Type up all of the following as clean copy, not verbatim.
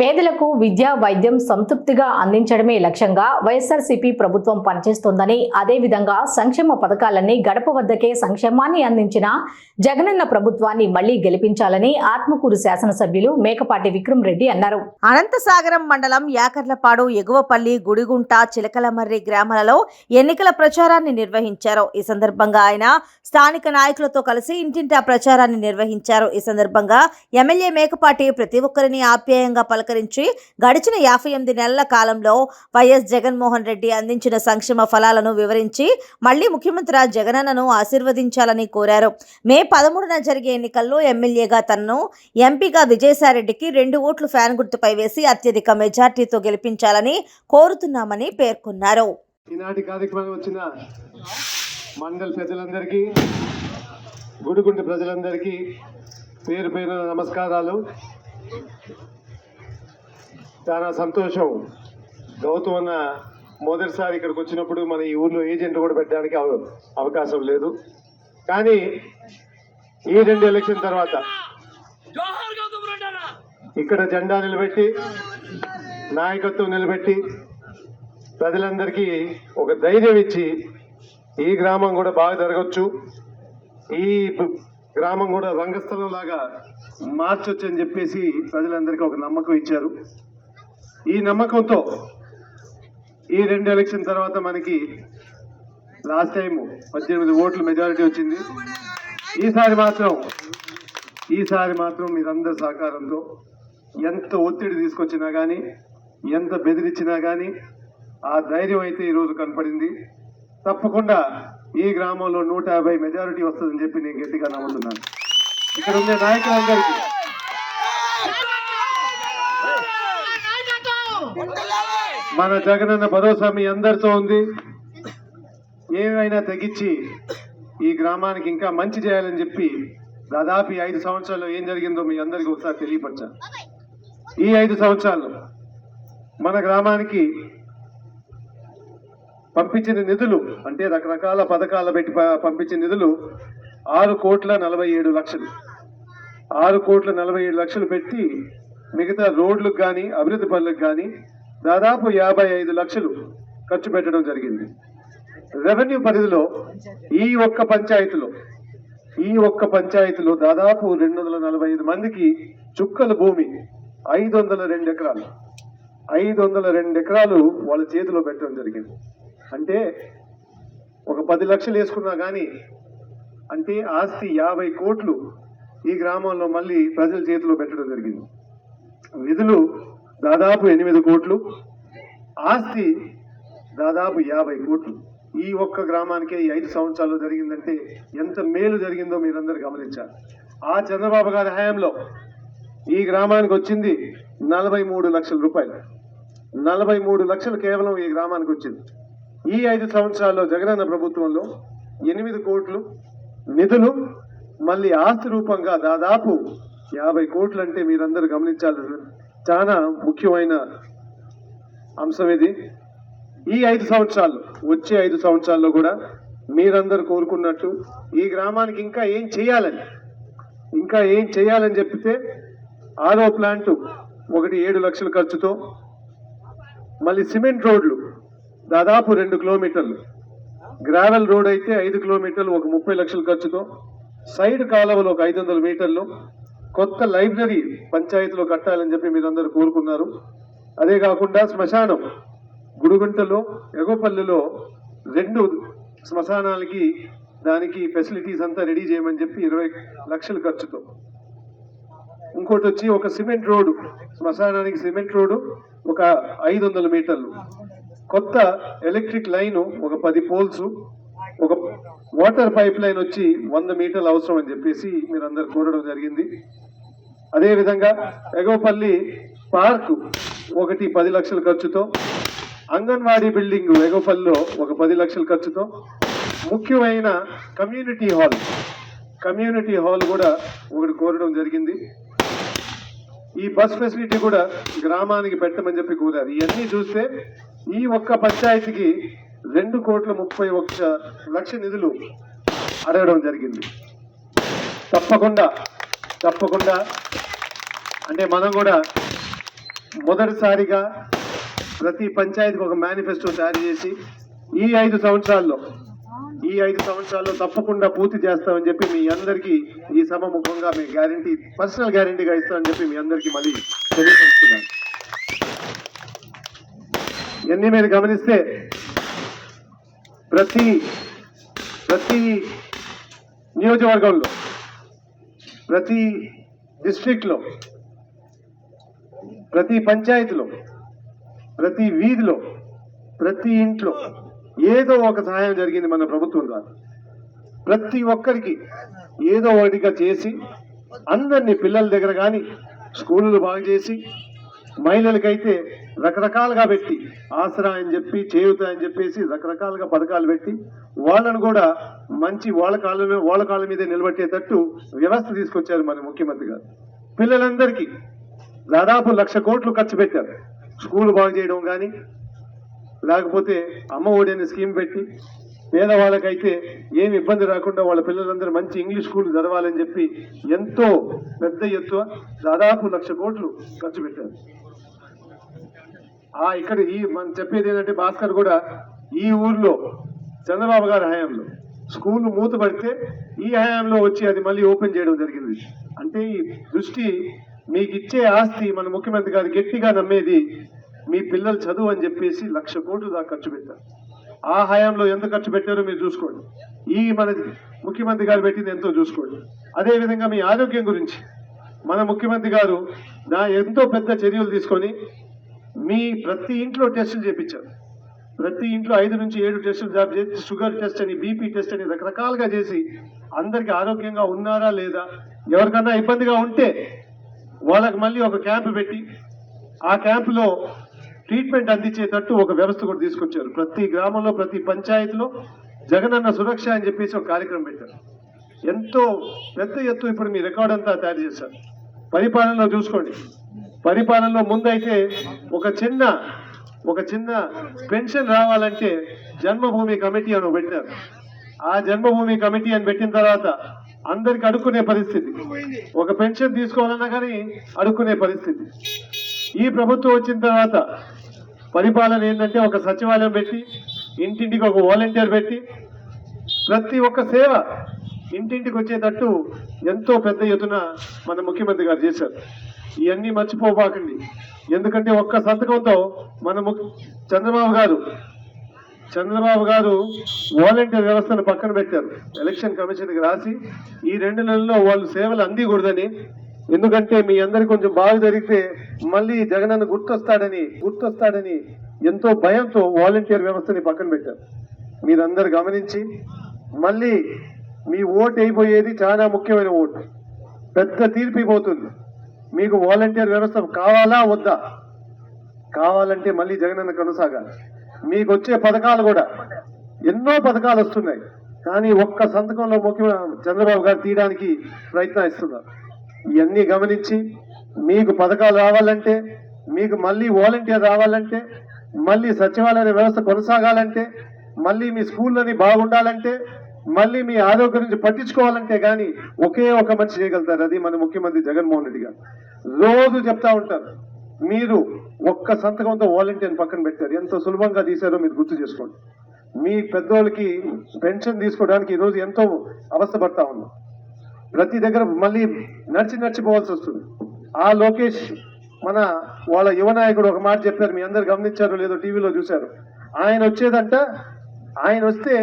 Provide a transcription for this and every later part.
పేదలకు విద్య వైద్యం సంతృప్తిగా అందించడమే లక్ష్యంగా వైఎస్ఆర్సీపీ ప్రభుత్వం పనిచేస్తోందని, అదేవిధంగా సంక్షేమ పథకాలన్నీ గడప వద్దకే సంక్షేమాన్ని అందించిన జగనన్న ప్రభుత్వాన్ని మళ్లీ గెలిపించాలని ఆత్మకూరు శాసనసభ్యులు మేకపాటి విక్రమ్ రెడ్డి అన్నారు. అనంతసాగరం మండలం యాకర్లపాడు, ఎగువపల్లి, గుడిగుంట, చిలకలమర్రి గ్రామాలలో ఎన్నికల ప్రచారాన్ని నిర్వహించారు. ఈ సందర్భంగా ఆయన స్థానిక నాయకులతో కలిసి ఇంటింటా ప్రచారాన్ని నిర్వహించారు. ఈ సందర్భంగా ఎమ్మెల్యే మేకపాటి ప్రతి ఒక్కరిని ఆప్యాయంగా పలకరించి గడిచిన 58 నెలల కాలంలో వైఎస్ జగన్మోహన్ రెడ్డి అందించిన సంక్షేమ ఫలాలను వివరించి మళ్లీ ముఖ్యమంత్రి జగనన్నను ఆశీర్వదించాలని కోరారు. మే 13న జరిగే ఎన్నికల్లో ఎమ్మెల్యేగా తనను, ఎంపీగా విజయసాయిరెడ్డికి 2 ఓట్లు ఫ్యాన్ గుర్తుపై వేసి అత్యధిక మెజార్టీతో గెలిపించాలని కోరుతున్నామని పేర్కొన్నారు. ఈనాటి కార్యక్రమం వచ్చిన మండల పెద్దలందరికీ, గుడిగుంట ప్రజలందరికీ పేరు పేరు నమస్కారాలు. చాలా సంతోషం. గౌతమ్ అన్న మొదటిసారి ఇక్కడికి వచ్చినప్పుడు మన ఈ ఊర్లో ఏజెంట్ కూడా పెట్టడానికి అవకాశం లేదు. కానీ ఈ 2 ఎలక్షన్ తర్వాత ఇక్కడ జెండా నిలబెట్టి, నాయకత్వం నిలబెట్టి, ప్రజలందరికీ ఒక ధైర్యం ఇచ్చి ఈ గ్రామం కూడా బాగా జరగచ్చు, ఈ గ్రామం కూడా రంగస్థలం లాగా మార్చొచ్చు అని చెప్పేసి ప్రజలందరికీ ఒక నమ్మకం ఇచ్చారు. ఈ నమ్మకంతో ఈ 2 ఎలక్షన్ తర్వాత మనకి లాస్ట్ టైం 18 ఓట్ల మెజారిటీ వచ్చింది. ఈసారి మాత్రం మీరందరి సహకారంతో ఎంత ఒత్తిడి తీసుకొచ్చినా కానీ, ఎంత బెదిరించినా కానీ ఆ ధైర్యం అయితే ఈరోజు కనపడింది. తప్పకుండా ఈ గ్రామంలో 150 మెజారిటీ వస్తుందని చెప్పి నేను గట్టిగా నమ్ముతున్నాను. ఇక్కడ ఉండే నాయకులందరికీ, మన జగనన్న భరోసా మీ అందరితో ఉంది. ఏమైనా తగ్గించి ఈ గ్రామానికి ఇంకా మంచి చేయాలని చెప్పి దాదాపు 5 సంవత్సరాల్లో ఏం జరిగిందో మీ అందరికీ ఒకసారి తెలియపరచాలి. ఈ 5 సంవత్సరాల్లో మన గ్రామానికి పంపించిన నిధులు, అంటే రకరకాల పథకాలు పెట్టి పంపించిన నిధులు 6,47,00,000. 6,47,00,000 పెట్టి మిగతా రోడ్లకు కానీ, అభివృద్ధి పనులకు కానీ దాదాపు 55 లక్షలు ఖర్చు పెట్టడం జరిగింది. రెవెన్యూ పరిధిలో ఈ ఒక్క పంచాయతీలో దాదాపు 245 మందికి చుక్కల భూమి 502 ఎకరాలు 502 ఎకరాలు వాళ్ళ చేతిలో పెట్టడం జరిగింది. అంటే ఒక 10 లక్షలు వేసుకున్నా కానీ, అంటే ఆస్తి 50 కోట్లు ఈ గ్రామంలో మళ్ళీ ప్రజల చేతిలో పెట్టడం జరిగింది. నిధులు దాదాపు 8 కోట్లు, ఆస్తి దాదాపు 50 కోట్లు. ఈ ఒక్క గ్రామానికే ఈ 5 సంవత్సరాల్లో జరిగిందంటే ఎంత మేలు జరిగిందో మీరందరూ గమనించాలి. ఆ చంద్రబాబు గారి హయాంలో ఈ గ్రామానికి వచ్చింది 43 లక్షల రూపాయలు. 43 లక్షలు కేవలం ఈ గ్రామానికి వచ్చింది. ఈ 5 సంవత్సరాల్లో జగనన్న ప్రభుత్వంలో 8 కోట్లు నిధులు, మళ్ళీ ఆస్తి రూపంగా దాదాపు 50 కోట్లు. అంటే మీరందరూ గమనించాలి, చాలా ముఖ్యమైన అంశం ఇది. ఈ 5 సంవత్సరాలు, వచ్చే 5 సంవత్సరాల్లో కూడా మీరందరూ కోరుకున్నట్టు ఈ గ్రామానికి ఇంకా ఏం చేయాలని చెప్పితే ఆరో ప్లాంట్ ఒకటి 7 లక్షల ఖర్చుతో, మళ్ళీ సిమెంట్ రోడ్లు దాదాపు 2 కిలోమీటర్లు, గ్రావెల్ రోడ్ అయితే 5 కిలోమీటర్లు ఒక 30 లక్షల ఖర్చుతో, సైడ్ కాలువలు ఒక 500 మీటర్లు, కొత్త లైబ్రరీ పంచాయతీలో కట్టాలని చెప్పి మీరందరూ కోరుకున్నారు. అదే కాకుండా శ్మశానం గుడిగుంటలో, ఎగోపల్లిలో 2 శ్మశానాలకి దానికి ఫెసిలిటీస్ అంతా రెడీ చేయమని చెప్పి 20 లక్షల ఖర్చుతో. ఇంకోటి వచ్చి ఒక సిమెంట్ రోడ్డు, శ్మశానానికి సిమెంట్ రోడ్డు ఒక 500 మీటర్లు, కొత్త ఎలక్ట్రిక్ లైన్ ఒక 10 పోల్స్, ఒక వాటర్ పైప్ లైన్ వచ్చి 100 మీటర్లు అవసరం అని చెప్పేసి మీరందరూ కోరడం జరిగింది. అదేవిధంగా ఎగోపల్లి పార్కు ఒకటి 10 లక్షల ఖర్చుతో, అంగన్వాడీ బిల్డింగ్ ఎగోపల్లిలో ఒక 10 లక్షల ఖర్చుతో, ముఖ్యమైన కమ్యూనిటీ హాల్ కూడా ఒకటి కోరడం జరిగింది. ఈ బస్ ఫెసిలిటీ కూడా గ్రామానికి పెట్టమని చెప్పి కోరారు. ఇవన్నీ చూస్తే ఈ ఒక్క పంచాయతీకి 2,31,00,000 నిధులు అడగడం జరిగింది. తప్పకుండా అంటే మనం కూడా మొదటిసారిగా ప్రతి పంచాయతీకి ఒక మేనిఫెస్టో తయారు చేసి ఈ 5 సంవత్సరాల్లో తప్పకుండా పూర్తి చేస్తామని చెప్పి మీ అందరికీ ఈ సభ ముఖంగా మీ గ్యారంటీ, పర్సనల్ గ్యారంటీగా ఇస్తామని చెప్పి మీ అందరికీ మళ్ళీ తెలియజేస్తున్నాను. ఇవన్నీ మీరు గమనిస్తే ప్రతి నియోజకవర్గంలో, ప్రతి డిస్ట్రిక్ట్లో, ప్రతి పంచాయతీలో, ప్రతి వీధిలో, ప్రతి ఇంట్లో ఏదో ఒక సహాయం జరిగింది మన ప్రభుత్వం ద్వారా. ప్రతి ఒక్కరికి ఏదో ఒకటిగా చేసి అందరినీ పిల్లల దగ్గర కానీ స్కూళ్ళు బాగు చేసి, మహిళలకైతే రకరకాలుగా పెట్టి, ఆసరా అని చెప్పి, చేయూత అని చెప్పేసి రకరకాలుగా పథకాలు పెట్టి వాళ్ళను కూడా మంచి వాళ్ళ కాళ్ళ మీదే నిలబెట్టేటట్టు వ్యవస్థ తీసుకొచ్చారు మన ముఖ్యమంత్రి గారు. పిల్లలందరికీ దాదాపు 1,00,000 కోట్లు ఖర్చు పెట్టారు. స్కూల్ బాగు చేయడం కానీ, లేకపోతే అమ్మ ఒడి అనే స్కీమ్ పెట్టి పేదవాళ్ళకైతే ఏమి ఇబ్బంది రాకుండా వాళ్ళ పిల్లలందరూ మంచి ఇంగ్లీష్ స్కూల్ చదవాలని చెప్పి ఎంతో పెద్ద ఎత్తున దాదాపు 1,00,000 కోట్లు ఖర్చు పెట్టారు. ఇక్కడ మనం చెప్పేది ఏంటంటే, భాస్కర్ కూడా ఈ ఊర్లో చంద్రబాబు గారి హయాంలో స్కూల్ మూతపడితే ఈ హయాంలో వచ్చి అది మళ్ళీ ఓపెన్ చేయడం జరిగింది. అంటే ఈ దృష్టి, మీకు ఇచ్చే ఆస్తి మన ముఖ్యమంత్రి గారు గట్టిగా నమ్మేది మీ పిల్లలు చదువు అని చెప్పేసి 1,00,000 కోట్లు దాకా ఖర్చు పెట్టారు. ఆ హయాంలో ఎంత ఖర్చు పెట్టారో మీరు చూసుకోండి. మన ముఖ్యమంత్రి గారు పెట్టింది ఎంతో చూసుకోండి. అదేవిధంగా మీ ఆరోగ్యం గురించి మన ముఖ్యమంత్రి గారు ఎంతో పెద్ద చర్యలు తీసుకొని మీ ప్రతి ఇంట్లో టెస్టులు చేయించారు. ప్రతి ఇంట్లో 5 నుంచి 7 టెస్టులు చేసి, షుగర్ టెస్ట్ అని, బీపీ టెస్ట్ అని రకరకాలుగా చేసి అందరికీ ఆరోగ్యంగా ఉన్నారా లేదా, ఎవరికన్నా ఇబ్బందిగా ఉంటే వాళ్ళకి మళ్ళీ ఒక క్యాంపు పెట్టి ఆ క్యాంపులో ట్రీట్మెంట్ అందించేటట్టు ఒక వ్యవస్థ కూడా తీసుకొచ్చారు. ప్రతి గ్రామంలో, ప్రతి పంచాయతీలో జగనన్న సురక్ష అని చెప్పేసి ఒక కార్యక్రమం పెట్టారు. ఎంతో పెద్ద ఎత్తు ఇప్పుడు మీ రికార్డ్ అంతా తయారు చేశారు. పరిపాలనలో చూసుకోండి. పరిపాలనలో ముందైతే ఒక చిన్న పెన్షన్ రావాలంటే జన్మభూమి కమిటీ అని పెట్టారు. ఆ జన్మభూమి కమిటీ అని పెట్టిన తర్వాత అందరికి అడుక్కునే పరిస్థితి, ఒక పెన్షన్ తీసుకోవాలన్నా కానీ అడుక్కునే పరిస్థితి. ఈ ప్రభుత్వం వచ్చిన తర్వాత పరిపాలన ఏంటంటే, ఒక సచివాలయం పెట్టి, ఇంటింటికి ఒక వాలంటీర్ పెట్టి, ప్రతి ఒక్క సేవ ఇంటింటికి వచ్చేటట్టు ఎంతో పెద్ద ఎత్తున మన ముఖ్యమంత్రి గారు చేశారు. ఇవన్నీ మర్చిపోబాకండి. ఎందుకంటే ఒక్క సంతకంతో మన చంద్రబాబు గారు వాలంటీర్ వ్యవస్థను పక్కన పెట్టారు. ఎలక్షన్ కమిషన్కి రాసి ఈ 2 నెలల్లో వాళ్ళు సేవలు అందకూడదని, ఎందుకంటే మీ అందరికి కొంచెం బాగా జరిగితే మళ్ళీ జగనన్న గుర్తొస్తాడని ఎంతో భయంతో వాలంటీర్ వ్యవస్థని పక్కన పెట్టారు. మీరందరూ గమనించి మళ్ళీ మీ ఓటు అయిపోయేది చాలా ముఖ్యమైన ఓటు, పెద్ద తీర్పు అయిపోతుంది. మీకు వాలంటీర్ వ్యవస్థ కావాలా వద్దా? కావాలంటే మళ్ళీ జగనన్న కొనసాగాలి. మీకు వచ్చే పథకాలు కూడా ఎన్నో పథకాలు వస్తున్నాయి, కానీ ఒక్క సంతకంలో చంద్రబాబు గారు తీయడానికి ప్రయత్నిస్తున్నారు. ఇవన్నీ గమనించి మీకు పథకాలు రావాలంటే, మీకు మళ్ళీ వాలంటీర్ రావాలంటే, మళ్ళీ సచివాలయ వ్యవస్థ కొనసాగాలంటే, మళ్ళీ మీ స్కూళ్ళని బాగుండాలంటే, మళ్ళీ మీ ఆరోగ్యం గురించి పట్టించుకోవాలంటే కానీ ఒకే ఒక మనిషి చేయగలుగుతారు. అది మన ముఖ్యమంత్రి జగన్మోహన్ రెడ్డి గారు. రోజు చెప్తా ఉంటారు, మీరు ఒక్క సంతకంతో వాలంటీర్ని పక్కన పెట్టారు. ఎంత సులభంగా తీశారో మీరు గుర్తు చేసుకోండి. మీ పెద్దోళ్ళకి పెన్షన్ తీసుకోవడానికి ఈరోజు ఎంతో అవస్థ పడతా ఉన్నాం. ప్రతి దగ్గర మళ్ళీ నడిచిపోవాల్సి వస్తుంది. ఆ లోకేష్ వాళ్ళ యువ నాయకుడు ఒక మాట చెప్పారు, మీ అందరు గమనించారో లేదో, టీవీలో చూశారు. ఆయన వస్తే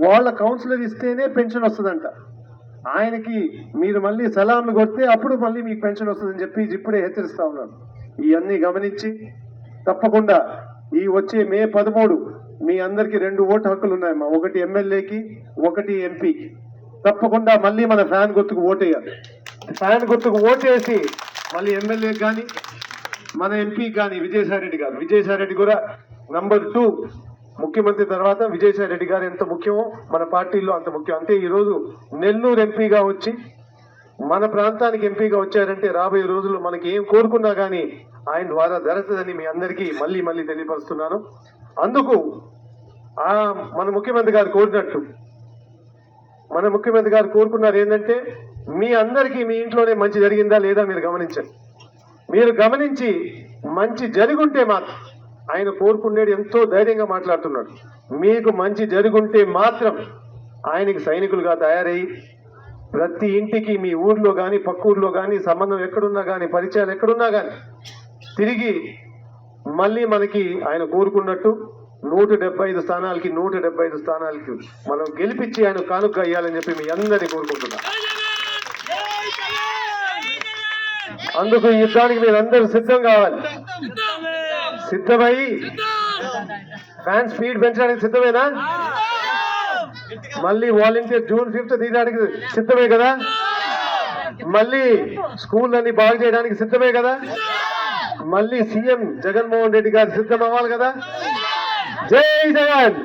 వాళ్ళ కౌన్సిలర్ ఇస్తేనే పెన్షన్ వస్తుందంట. ఆయనకి మీరు మళ్ళీ సలాంలు కొడితే అప్పుడు మళ్ళీ మీకు పెన్షన్ వస్తుందని చెప్పి ఇప్పుడే హెచ్చరిస్తా ఉన్నాను. ఇవన్నీ గమనించి తప్పకుండా ఈ వచ్చే మే 13 మీ అందరికి 2 ఓటు హక్కులు ఉన్నాయమ్మా. ఒకటి ఎమ్మెల్యేకి, ఒకటి ఎంపీకి. తప్పకుండా మళ్ళీ మన ఫ్యాన్ గుర్తుకు ఓటేయాలి. ఫ్యాన్ గుర్తుకు ఓటేసి మళ్ళీ ఎమ్మెల్యేకి కానీ, మన ఎంపీకి కానీ విజయసాయి రెడ్డి కూడా నంబర్ 2 ముఖ్యమంత్రి తర్వాత విజయసాయి రెడ్డి గారు ఎంత ముఖ్యమో మన పార్టీలో అంత ముఖ్యం. అంటే ఈరోజు నెల్లూరు ఎంపీగా వచ్చి మన ప్రాంతానికి ఎంపీగా వచ్చారంటే రాబోయే రోజుల్లో మనకి ఏం కోరుకున్నా కానీ ఆయన ద్వారా జరుగుతుందని మీ అందరికీ మళ్ళీ తెలియపరుస్తున్నాను. అందుకు మన ముఖ్యమంత్రి గారు కోరినట్టు, మన ముఖ్యమంత్రి గారు కోరుకున్నారు ఏంటంటే, మీ అందరికీ మీ ఇంట్లోనే మంచి జరిగిందా లేదా మీరు గమనించండి. మీరు గమనించి మంచి జరుగుంటే మాత్రం, ఆయన కోరుకునేది ఎంతో ధైర్యంగా మాట్లాడుతున్నాడు, మీకు మంచి జరుగుంటే మాత్రం ఆయనకి సైనికులుగా తయారయ్యి ప్రతి ఇంటికి మీ ఊర్లో కానీ పక్క ఊర్లో కానీ సంబంధం ఎక్కడున్నా కానీ పరిచయాలు ఎక్కడున్నా కానీ తిరిగి మళ్ళీ మనకి ఆయన కోరుకున్నట్టు 175 స్థానాలకి 175 స్థానాలకి మనం గెలిపించి ఆయన కానుక అయ్యాలని చెప్పి మీ అందరినీ కోరుకుంటున్నా. అందుకు ఈ యుద్ధానికి మీరు అందరూ సిద్ధం కావాలి. సిద్ధమై ఫ్యాన్ స్పీడ్ పెంచడానికి సిద్ధమేనా? మళ్ళీ వాలంటీర్ June 5th తీయడానికి సిద్ధమే కదా? మళ్ళీ స్కూల్ అన్ని బాగు చేయడానికి సిద్ధమే కదా? మళ్ళీ సీఎం జగన్మోహన్ రెడ్డి గారు సిద్ధం అవ్వాలి కదా? జై జగన్.